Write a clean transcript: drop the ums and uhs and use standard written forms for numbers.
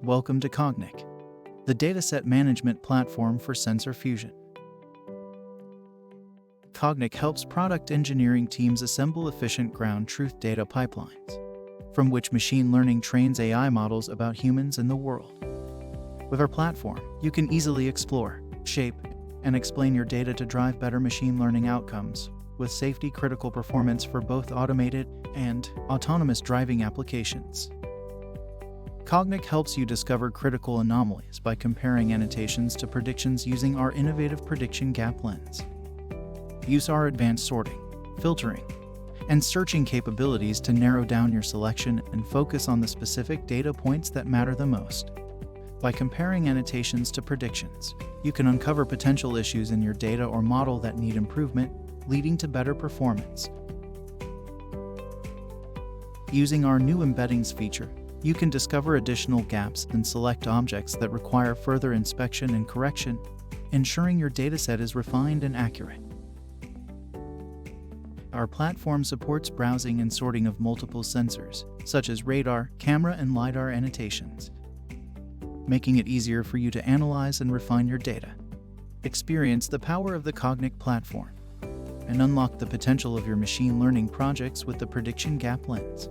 Welcome to Kognic, the dataset management platform for sensor fusion. Kognic helps product engineering teams assemble efficient ground truth data pipelines, from which machine learning trains AI models about humans and the world. With our platform, you can easily explore, shape, and explain your data to drive better machine learning outcomes, with safety-critical performance for both automated and autonomous driving applications. Kognic helps you discover critical anomalies by comparing annotations to predictions using our innovative prediction gap lens. Use our advanced sorting, filtering, and searching capabilities to narrow down your selection and focus on the specific data points that matter the most. By comparing annotations to predictions, you can uncover potential issues in your data or model that need improvement, leading to better performance. Using our new embeddings feature, you can discover additional gaps and select objects that require further inspection and correction, ensuring your dataset is refined and accurate. Our platform supports browsing and sorting of multiple sensors, such as radar, camera, and LiDAR annotations, making it easier for you to analyze and refine your data. Experience the power of the Kognic Platform and unlock the potential of your machine learning projects with the prediction gap lens.